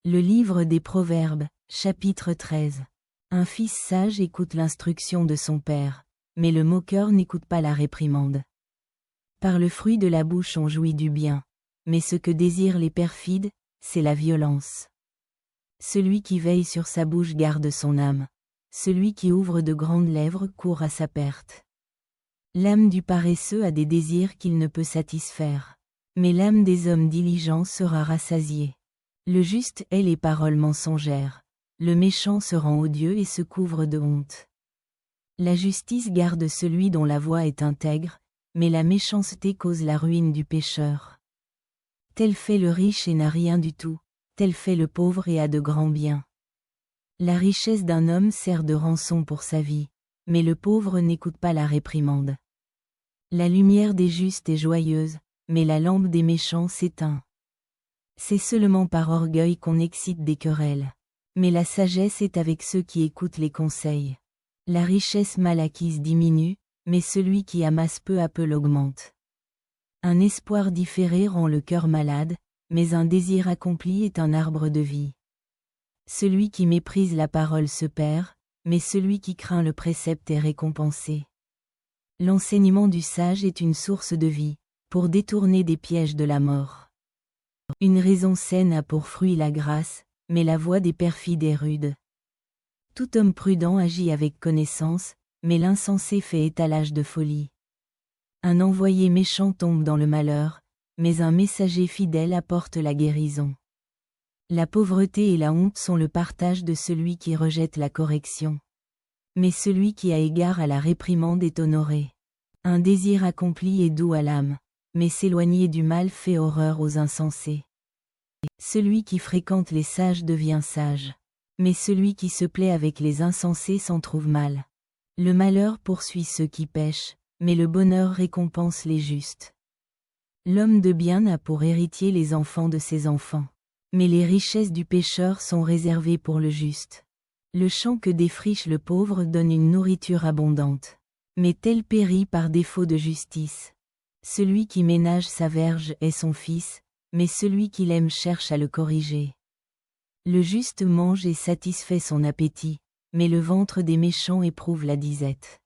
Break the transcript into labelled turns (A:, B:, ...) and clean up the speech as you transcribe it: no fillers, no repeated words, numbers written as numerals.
A: Le livre des Proverbes, chapitre 13. Un fils sage écoute l'instruction de son père, mais le moqueur n'écoute pas la réprimande. Par le fruit de la bouche on jouit du bien, mais ce que désirent les perfides, c'est la violence. Celui qui veille sur sa bouche garde son âme. Celui qui ouvre de grandes lèvres court à sa perte. L'âme du paresseux a des désirs qu'il ne peut satisfaire, mais l'âme des hommes diligents sera rassasiée. Le juste hait les paroles mensongères. Le méchant se rend odieux et se couvre de honte. La justice garde celui dont la voie est intègre, mais la méchanceté cause la ruine du pécheur. Tel fait le riche et n'a rien du tout, tel fait le pauvre et a de grands biens. La richesse d'un homme sert de rançon pour sa vie, mais le pauvre n'écoute pas la réprimande. La lumière des justes est joyeuse, mais la lampe des méchants s'éteint. C'est seulement par orgueil qu'on excite des querelles. Mais la sagesse est avec ceux qui écoutent les conseils. La richesse mal acquise diminue, mais celui qui amasse peu à peu l'augmente. Un espoir différé rend le cœur malade, mais un désir accompli est un arbre de vie. Celui qui méprise la parole se perd, mais celui qui craint le précepte est récompensé. L'enseignement du sage est une source de vie, pour détourner des pièges de la mort. Une raison saine a pour fruit la grâce, mais la voie des perfides est rude. Tout homme prudent agit avec connaissance, mais l'insensé fait étalage de folie. Un envoyé méchant tombe dans le malheur, mais un messager fidèle apporte la guérison. La pauvreté et la honte sont le partage de celui qui rejette la correction. Mais celui qui a égard à la réprimande est honoré. Un désir accompli est doux à l'âme, mais s'éloigner du mal fait horreur aux insensés. Celui qui fréquente les sages devient sage, mais celui qui se plaît avec les insensés s'en trouve mal. Le malheur poursuit ceux qui pêchent, mais le bonheur récompense les justes. L'homme de bien a pour héritier les enfants de ses enfants, mais les richesses du pécheur sont réservées pour le juste. Le champ que défriche le pauvre donne une nourriture abondante, mais tel périt par défaut de justice. Celui qui ménage sa verge est son fils, mais celui qui l'aime cherche à le corriger. Le juste mange et satisfait son appétit, mais le ventre des méchants éprouve la disette.